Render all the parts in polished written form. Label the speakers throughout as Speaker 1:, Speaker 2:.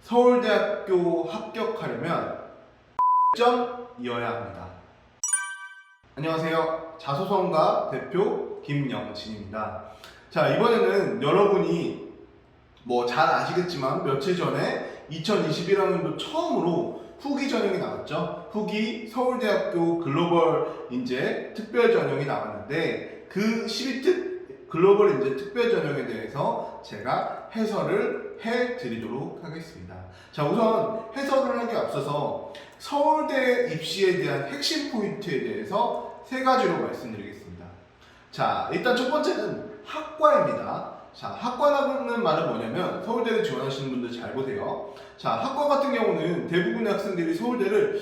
Speaker 1: 서울대학교 합격하려면 점이어야 합니다. 안녕하세요. 자소서가 대표 김영진입니다. 자, 이번에는 여러분이 잘 아시겠지만 며칠 전에 2021학년도 처음으로 후기 전형이 나왔죠. 후기 서울대학교 글로벌 인재 특별 전형이 나왔는데 그 12특 글로벌 인재 특별 전형에 대해서 제가 해설을 해드리도록 하겠습니다. 자, 우선 해설을 하기 앞서서 서울대 입시에 대한 핵심 포인트에 대해서 세 가지로 말씀드리겠습니다. 자, 일단 첫 번째는 학과입니다. 자, 학과라는 말은 뭐냐면 서울대를 지원하시는 분들 잘 보세요. 자, 학과 같은 경우는 대부분의 학생들이 서울대를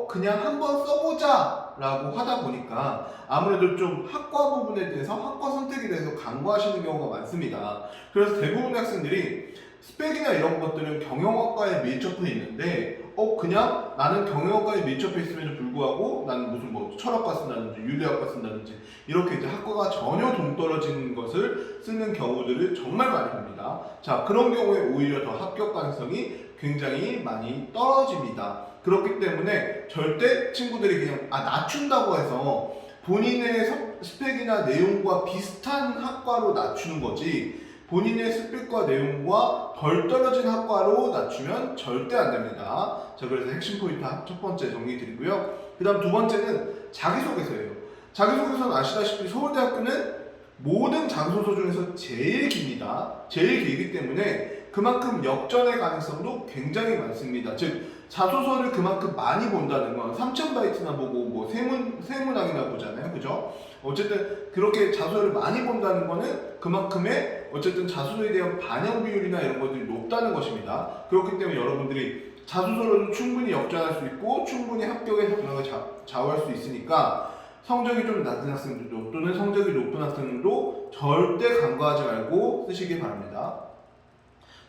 Speaker 1: 그냥 한번 써보자 라고 하다 보니까 아무래도 좀 학과 부분에 대해서 학과 선택에 대해서 간과하시는 경우가 많습니다. 그래서 대부분의 학생들이 스펙이나 이런 것들은 경영학과에 밀접해 있는데 그냥 나는 경영학과에 밀접해 있음에도 불구하고 나는 무슨 철학과 쓴다든지 윤리학과 쓴다든지 이렇게 이제 학과가 전혀 동떨어진 것을 쓰는 경우들을 정말 많이 봅니다. 자, 그런 경우에 오히려 더 합격 가능성이 굉장히 많이 떨어집니다. 그렇기 때문에 절대 친구들이 그냥 낮춘다고 해서 본인의 스펙이나 내용과 비슷한 학과로 낮추는 거지 본인의 스펙과 내용과 덜 떨어진 학과로 낮추면 절대 안 됩니다. 자, 그래서 핵심 포인트 첫 번째 정리 드리고요. 그 다음 두 번째는 자기소개서예요. 자기소개서는 아시다시피 서울대학교는 모든 자소서 중에서 제일 깁니다. 제일 길기 때문에 그만큼 역전의 가능성도 굉장히 많습니다. 즉 자소서를 그만큼 많이 본다는 건 3000바이트나 보고 세문항이나 보잖아요. 그죠? 어쨌든 그렇게 자소서를 많이 본다는 거는 그만큼의 어쨌든 자소서에 대한 반영 비율이나 이런 것들이 높다는 것입니다. 그렇기 때문에 여러분들이 자소서로도 충분히 역전할 수 있고 충분히 합격의 경력을 좌우할 수 있으니까 성적이 좀 낮은 학생들도 또는 성적이 높은 학생들도 절대 간과하지 말고 쓰시기 바랍니다.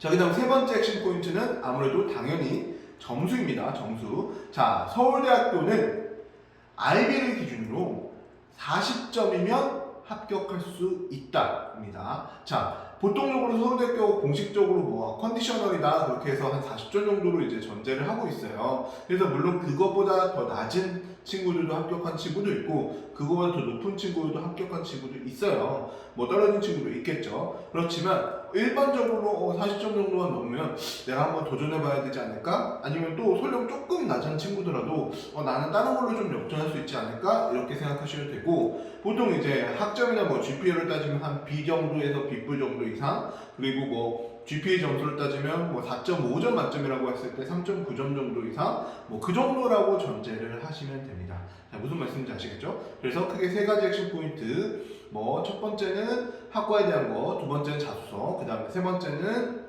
Speaker 1: 자, 그 다음 세 번째 핵심 포인트는 아무래도 당연히 점수입니다. 점수. 자, 서울대학교는 IB를 기준으로 40점이면 합격할 수 있다입니다. 자, 보통적으로 서울대학교 공식적으로 컨디셔널이다 그렇게 해서 한 40점 정도로 이제 전제를 하고 있어요. 그래서 물론 그것보다 더 낮은 친구들도 합격한 친구도 있고 그거보다 더 높은 친구들도 합격한 친구도 있어요. 떨어진 친구도 있겠죠. 그렇지만 일반적으로 40점 정도만 넘으면 내가 한번 도전해봐야 되지 않을까? 아니면 또 설령 조금 낮은 친구더라도 나는 다른 걸로 좀 역전할 수 있지 않을까? 이렇게 생각하시면 되고 보통 이제 학점이나 GPA를 따지면 한 B 정도에서 B+ 정도 이상 그리고 GPA 점수를 따지면 4.5점 만점이라고 했을 때 3.9점 정도 이상 그 정도라고 전제를 하시면 됩니다. 자, 무슨 말씀인지 아시겠죠? 그래서 크게 세 가지 핵심 포인트 첫 번째는 학과에 대한 거, 두 번째는 자소서, 그 다음에 세 번째는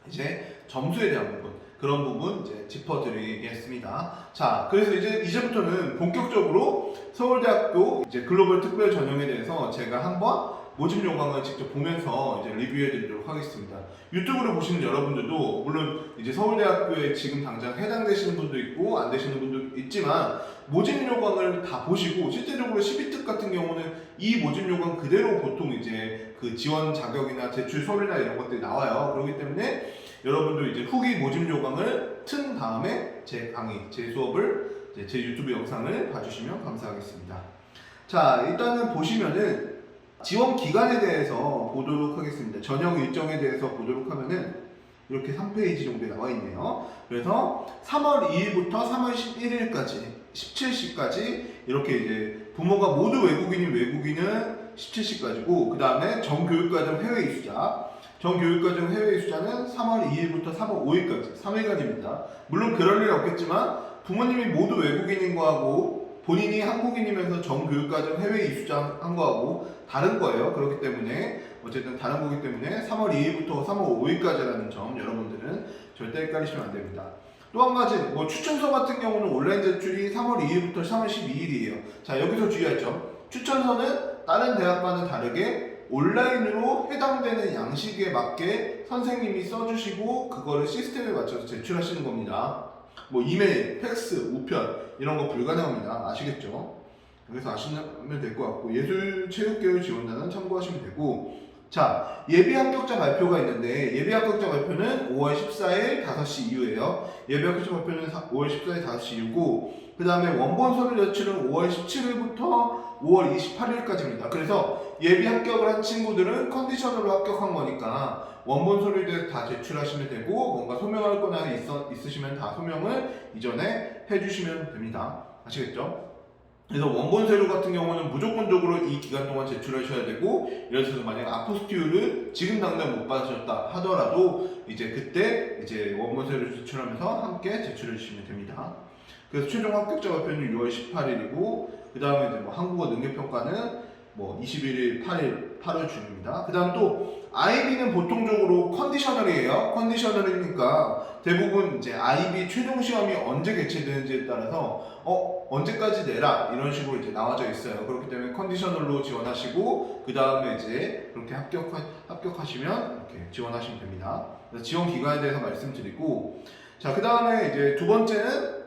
Speaker 1: 이제 점수에 대한 부분 그런 부분 이제 짚어드리겠습니다. 자, 그래서 이제부터는 본격적으로 서울대학교 이제 글로벌 특별 전형에 대해서 제가 한번 모집 요강을 직접 보면서 이제 리뷰해드리도록 하겠습니다. 유튜브를 보시는 여러분들도 물론 이제 서울대학교에 지금 당장 해당되시는 분도 있고 안 되시는 분도 있지만 모집 요강을 다 보시고 실제적으로 12특 같은 경우는 이 모집 요강 그대로 보통 이제 그 지원 자격이나 제출 서류나 이런 것들이 나와요. 그렇기 때문에 여러분도 이제 후기 모집 요강을 튼 다음에 제 강의, 제 수업을 제 유튜브 영상을 봐주시면 감사하겠습니다. 자, 일단은 보시면은 지원 기간에 대해서 보도록 하겠습니다. 전형 일정에 대해서 보도록 하면은 이렇게 3페이지 정도에 나와 있네요. 그래서 3월 2일부터 3월 11일까지 17시까지 이렇게 이제 부모가 모두 외국인은 17시까지고 그 다음에 정교육과정 해외 이수자 정교육과정 해외 이수자는 3월 2일부터 3월 5일까지 3일간입니다. 물론 그럴 일 없겠지만 부모님이 모두 외국인인 거하고 본인이 한국인이면서 정교육과정 해외 이수자 한 거하고 다른 거예요. 그렇기 때문에 어쨌든 다른 거기 때문에 3월 2일부터 3월 5일까지라는 점 여러분들은 절대 헷갈리시면 안 됩니다. 또 한 가지 추천서 같은 경우는 온라인 제출이 3월 2일부터 3월 12일이에요. 자, 여기서 주의할 점 추천서는 다른 대학과는 다르게 온라인으로 해당되는 양식에 맞게 선생님이 써주시고 그거를 시스템에 맞춰서 제출하시는 겁니다. 이메일, 팩스, 우편 이런 거 불가능합니다. 아시겠죠? 그래서 아시면 될 것 같고 예술체육계열 지원단은 참고하시면 되고 자, 예비 합격자 발표가 있는데 예비 합격자 발표는 5월 14일 5시 이후예요. 예비 합격자 발표는 5월 14일 5시 이후고 그 다음에 원본 서류 제출은 5월 17일부터 5월 28일까지입니다. 그래서 예비 합격을 한 친구들은 컨디셔너로 합격한 거니까 원본 서류에 다 제출하시면 되고 뭔가 소명할 거나 있으시면 다 소명을 이전에 해주시면 됩니다. 아시겠죠? 그래서 원본 서류 같은 경우는 무조건적으로 이 기간 동안 제출하셔야 되고 예를 들어서 만약 아포스티유를 지금 당장 못 받으셨다 하더라도 이제 그때 이제 원본 서류를 제출하면서 함께 제출해 주시면 됩니다. 그래서 최종 합격자 발표는 6월 18일이고 그 다음에 이제 뭐 한국어 능력평가는 뭐 21일 8월 중입니다. 그 다음 또 IB는 보통적으로 컨디셔널이에요. 컨디셔널이니까 대부분 이제 IB 최종 시험이 언제 개최되는지에 따라서 언제까지 내라 이런 식으로 이제 나와져 있어요. 그렇기 때문에 컨디셔널로 지원하시고 그 다음에 이제 그렇게 합격하시면 이렇게 지원하시면 됩니다. 그래서 지원 기간에 대해서 말씀드리고 자 그 다음에 이제 두 번째는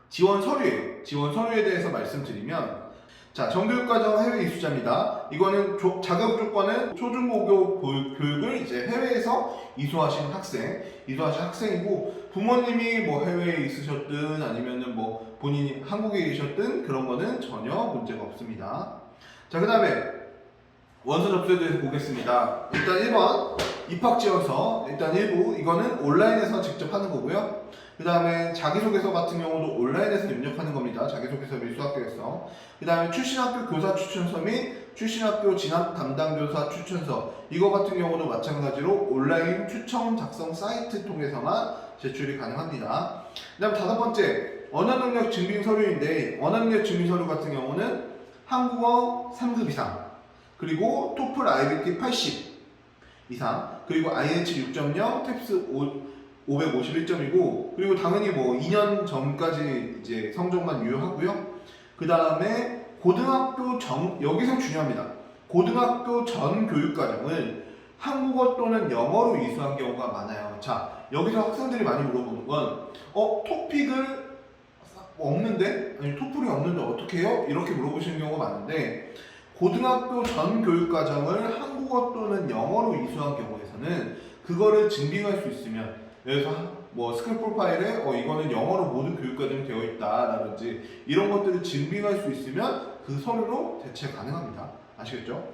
Speaker 1: 지원 서류예요. 지원 서류에 대해서 말씀드리면 자, 정교육과정 해외 이수자입니다. 이거는 자격 조건은 초중고교 교육을 이제 해외에서 이수하신 학생이고 부모님이 뭐 해외에 있으셨든 아니면은 뭐 본인이 한국에 계셨든 그런 거는 전혀 문제가 없습니다. 자, 그 다음에 원서 접수에 대해서 보겠습니다. 일단 1번 입학지원서 일단 일부 이거는 온라인에서 직접 하는 거고요. 그 다음에 자기소개서 같은 경우도 온라인에서 입력하는 겁니다. 자기소개서 및 수학교에서. 그 다음에 출신학교 교사 추천서 및 출신학교 진학 담당 교사 추천서 이거 같은 경우도 마찬가지로 온라인 추천 작성 사이트 통해서만 제출이 가능합니다. 그 다음 다섯 번째 언어능력 증빙 서류인데 언어능력 증빙 서류 같은 경우는 한국어 3급 이상 그리고 토플 IBT 80 이상 그리고 IH 6.0 탭스 551점이고 그리고 당연히 뭐 2년 전까지 이제 성적만 유효하고요. 그 다음에 고등학교 여기서 중요합니다. 고등학교 전 교육과정을 한국어 또는 영어로 이수한 경우가 많아요. 자, 여기서 학생들이 많이 물어보는 건 토픽을 없는데? 아니 토플이 없는데 어떻게 해요? 이렇게 물어보시는 경우가 많은데 고등학교 전 교육과정을 한국어 또는 영어로 이수한 경우에서는 그거를 증빙할 수 있으면 그래서 뭐 스킬 프로파일에 이거는 영어로 모든 교육과정이 되어 있다라든지 이런 것들을 증빙할 수 있으면 그 서류로 대체 가능합니다. 아시겠죠?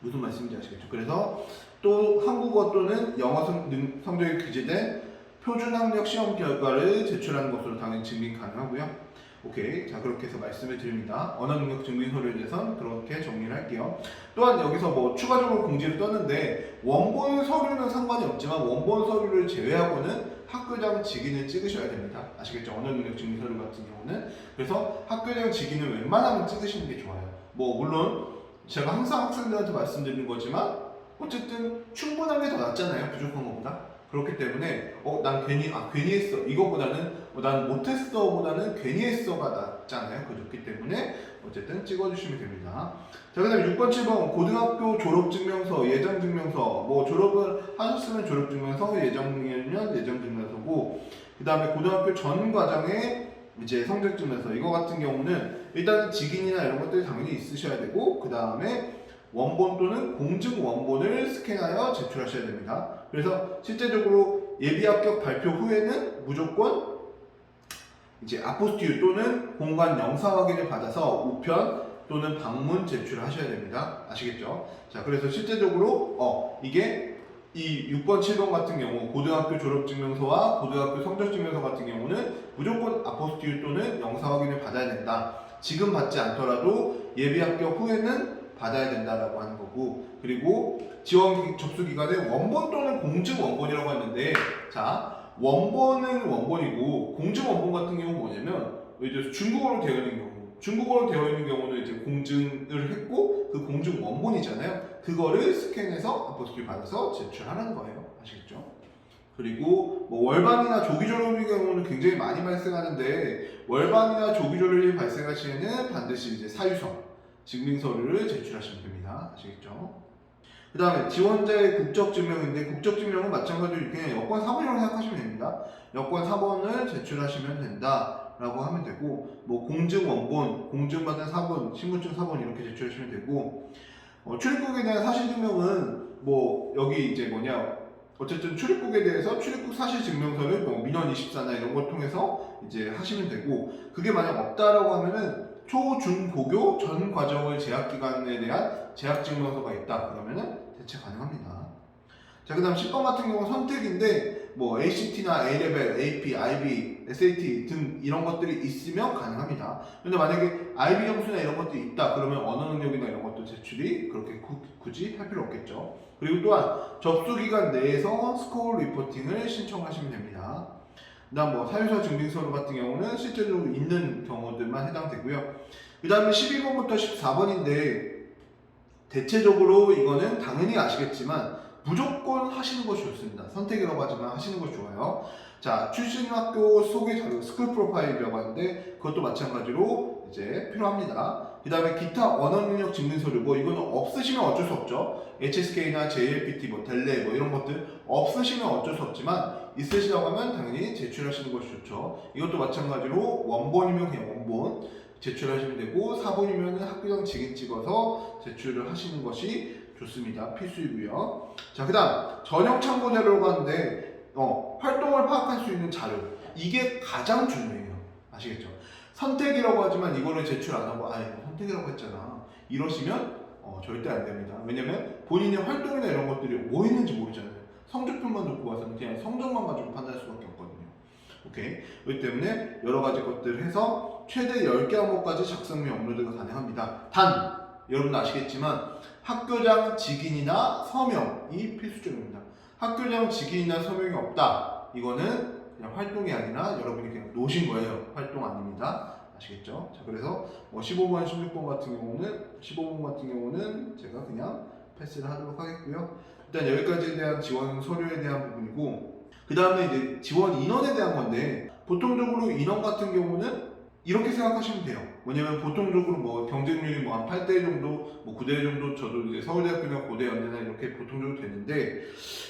Speaker 1: 무슨 말씀인지 아시겠죠? 그래서 또 한국어 또는 영어 성적이 기재된 표준학력 시험 결과를 제출하는 것으로 당연히 증빙 가능하고요. 오케이. 자, 그렇게 해서 말씀을 드립니다. 언어능력 증빙 서류에 대해서는 그렇게 정리를 할게요. 또한 여기서 뭐 추가적으로 공지를 떴는데 원본 서류는 상관이 없지만 원본 서류를 제외하고는 학교장 직인을 찍으셔야 됩니다. 아시겠죠? 언어능력 증빙 서류 같은 경우는. 그래서 학교장 직인을 웬만하면 찍으시는 게 좋아요. 뭐 물론 제가 항상 학생들한테 말씀드리는 거지만 어쨌든 충분한 게 더 낫잖아요. 부족한 것보다. 그렇기 때문에 난 괜히 했어 이거보다는 난 못했어 보다는 괜히 했어가 낫잖아요. 그렇기 때문에 어쨌든 찍어주시면 됩니다. 자, 그 다음에 6번 7번 고등학교 졸업증명서 예정증명서 뭐 졸업을 하셨으면 졸업증명서 예정이면 예정증명서고 그 다음에 고등학교 전 과정의 이제 성적증명서 이거 같은 경우는 일단 직인이나 이런 것들이 당연히 있으셔야 되고 그 다음에 원본 또는 공증 원본을 스캔하여 제출하셔야 됩니다. 그래서 실제적으로 예비 합격 발표 후에는 무조건 이제 아포스티유 또는 공간 영사 확인을 받아서 우편 또는 방문 제출하셔야 됩니다. 아시겠죠? 자, 그래서 실제적으로 이게 이 6번, 7번 같은 경우 고등학교 졸업증명서와 고등학교 성적증명서 같은 경우는 무조건 아포스티유 또는 영사 확인을 받아야 된다. 지금 받지 않더라도 예비 합격 후에는 받아야 된다라고 하는 거고 그리고 지원 접수 기간에 원본 또는 공증 원본이라고 했는데 자 원본은 원본이고 공증 원본 같은 경우는 뭐냐면 이제 중국어로 되어 있는 경우는 이제 공증을 했고 그 공증 원본이잖아요. 그거를 스캔해서 아포스티유 받아서 제출하는 거예요. 아시겠죠? 그리고 뭐 월반이나 조기 졸업의 경우는 굉장히 많이 발생하는데 월반이나 조기 졸업이 발생할 시에는 반드시 이제 사유서 증빙서류를 제출하시면 됩니다. 아시겠죠? 그 다음에 지원자의 국적증명인데 국적증명은 마찬가지로 이렇게 여권 4번이라고 생각하시면 됩니다. 여권 4번을 제출하시면 된다라고 하면 되고 뭐 공증 원본, 공증받은 4번, 신분증 4번 이렇게 제출하시면 되고 출입국에 대한 사실 증명은 뭐 여기 이제 뭐냐 어쨌든 출입국에 대해서 출입국 사실 증명서를 뭐 민원 24나 이런 걸 통해서 이제 하시면 되고 그게 만약 없다라고 하면은 초, 중, 고교 전 과정을 재학 기간에 대한 재학 증명서가 있다 그러면은 대체 가능합니다. 자, 그다음 10번 같은 경우 선택인데 뭐 ACT나 A레벨, AP, IB, SAT 등 이런 것들이 있으면 가능합니다. 근데 만약에 IB 점수나 이런 것들이 있다 그러면 언어 능력이나 이런 것도 제출이 그렇게 굳이 할 필요 없겠죠. 그리고 또한 접수 기간 내에서 스코어 리포팅을 신청하시면 됩니다. 그다음 뭐 사유서 증빙서류 같은 경우는 실제로 있는 경우들만 해당되고요. 그 다음에 12번부터 14번인데 대체적으로 이거는 당연히 아시겠지만 무조건 하시는 것이 좋습니다. 선택이라고 하지만 하시는 것이 좋아요. 자, 출신 학교 소개 자료, 스쿨 프로파일이라고 하는데 그것도 마찬가지로 이제 필요합니다. 그 다음에 기타 언어 능력 증빙 서류, 뭐 이거는 없으시면 어쩔 수 없죠. HSK나 JLPT, 뭐 델레, 뭐 이런 것들 없으시면 어쩔 수 없지만 있으시다고 하면 당연히 제출하시는 것이 좋죠. 이것도 마찬가지로 원본이면 그냥 원본 제출하시면 되고 4번이면 학교장 직인 찍어서 제출을 하시는 것이 좋습니다. 필수이고요. 자, 그 다음 전형 참고 자료라고 하는데 활동을 파악할 수 있는 자료 이게 가장 중요해요. 아시겠죠? 선택이라고 하지만 이거를 제출 안 하고 선택이라고 했잖아 이러시면 절대 안 됩니다. 왜냐면 본인의 활동이나 이런 것들이 뭐 했는지 모르잖아요. 성적표만 놓고 와서는 그냥 성적만 가지고 판단할 수밖에 없거든요. 오케이. 그렇기 때문에 여러 가지 것들을 해서 최대 10개 항목까지 작성 및 업로드가 가능합니다. 단 여러분 아시겠지만 학교장 직인이나 서명이 필수적입니다. 학교장 직인이나 서명이 없다. 이거는 그냥 활동이 아니라 여러분이 그냥 노신 거예요. 활동 아닙니다. 아시겠죠? 자, 그래서 뭐 15번, 16번 같은 경우는 제가 그냥 패스를 하도록 하겠고요. 일단 여기까지에 대한 지원 서류에 대한 부분이고 그 다음에 이제 지원 인원에 대한 건데 보통적으로 인원 같은 경우는 이렇게 생각하시면 돼요. 뭐냐면 보통적으로 뭐 경쟁률이 뭐 한 8대 정도, 뭐 9대 정도 저도 이제 서울대학교나 고대 연대나 이렇게 보통적으로 되는데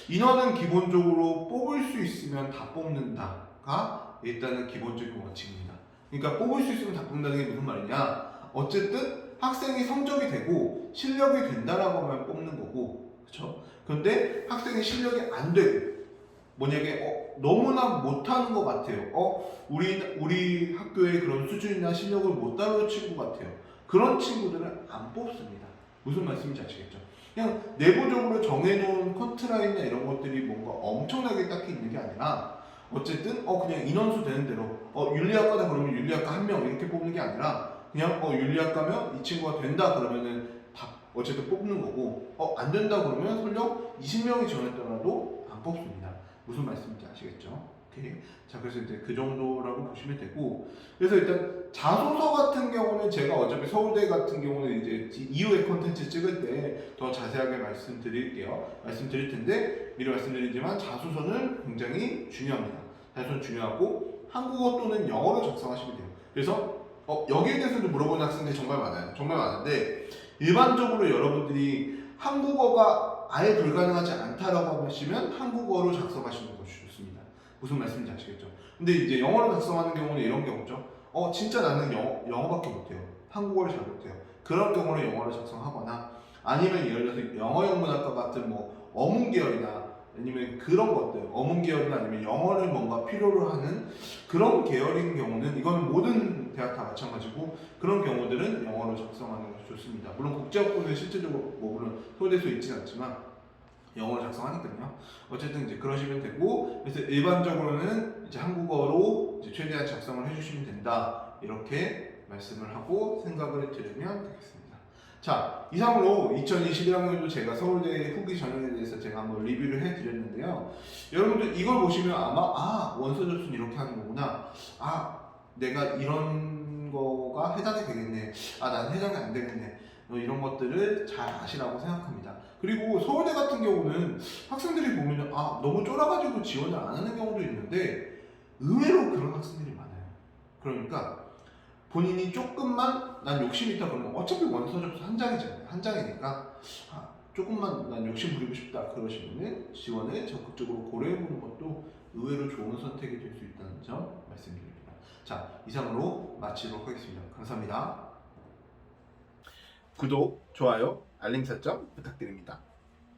Speaker 1: 인원은 기본적으로 뽑을 수 있으면 다 뽑는다가 일단은 기본적인 원칙입니다. 그러니까 뽑을 수 있으면 다 뽑는다는 게 무슨 말이냐? 어쨌든 학생이 성적이 되고 실력이 된다라고 하면 뽑는 거고, 그렇죠? 그런데 학생이 실력이 안 되고 만약에 너무나 못하는 것 같아요. 우리 학교의 그런 수준이나 실력을 못 다루는 친구 같아요. 그런 친구들은 안 뽑습니다. 무슨 말씀인지 아시겠죠? 그냥 내부적으로 정해놓은 커트라인이나 이런 것들이 뭔가 엄청나게 딱히 있는 게 아니라 어쨌든 그냥 인원수 되는 대로 윤리학과다 그러면 윤리학과 한 명 이렇게 뽑는 게 아니라 그냥 윤리학과면 이 친구가 된다 그러면은 다 어쨌든 뽑는 거고 안 된다 그러면 설령 20명이 지원했더라도 안 뽑습니다. 무슨 말씀인지 아시겠죠? 오케이. 자, 그래서 이제 그 정도라고 보시면 되고, 그래서 일단 자소서 같은 경우는 제가 어차피 서울대 같은 경우는 이제 이후에 콘텐츠 찍을 때 더 자세하게 말씀드릴 텐데 미리 말씀드리지만 자소서는 굉장히 중요합니다. 자소서는 중요하고 한국어 또는 영어로 작성하시면 돼요. 그래서 여기에 대해서도 물어보는 학생들이 정말 많아요. 정말 많은데 일반적으로 여러분들이 한국어가 아예 불가능하지 않다라고 하시면 한국어로 작성하시는 것이 좋습니다. 무슨 말씀인지 아시겠죠? 근데 이제 영어로 작성하는 경우는 이런 경우죠. 진짜 나는 영어밖에 못해요. 한국어를 잘 못해요. 그런 경우는 영어로 작성하거나 아니면 예를 들어서 영어영문학과 같은 뭐 어문 계열이나 아니면 그런 것들 어문 계열이나 아니면 영어를 뭔가 필요로 하는 그런 계열인 경우는 이거는 모든 대학 다 마찬가지고 그런 경우들은 영어로 작성하는 것이 좋습니다. 물론 국제학부는 실제적으로 뭐 물론 서울대에서 있지는 않지만 영어로 작성하니까요. 어쨌든 이제 그러시면 되고 그래서 일반적으로는 이제 한국어로 이제 최대한 작성을 해주시면 된다 이렇게 말씀을 하고 생각을 드리면 되겠습니다. 자, 이상으로 2021학년도 제가 서울대 후기 전형에 대해서 제가 한번 리뷰를 해드렸는데요. 여러분들 이걸 보시면 아마 원서 접수는 이렇게 하는 거구나. 내가 이런 거가 해당이 되겠네. 난 해당이 안 되겠네. 이런 것들을 잘 아시라고 생각합니다. 그리고 서울대 같은 경우는 학생들이 보면 너무 쫄아가지고 지원을 안 하는 경우도 있는데 의외로 그런 학생들이 많아요. 그러니까 본인이 조금만 난 욕심이 있다 그러면 어차피 원서 접수 한 장이잖아요. 한 장이니까 조금만 난 욕심 부리고 싶다 그러시면 지원을 적극적으로 고려해보는 것도 의외로 좋은 선택이 될 수 있다는 점 말씀드립니다. 자, 이상으로 마치도록 하겠습니다. 감사합니다. 구독, 좋아요, 알림 설정 부탁드립니다.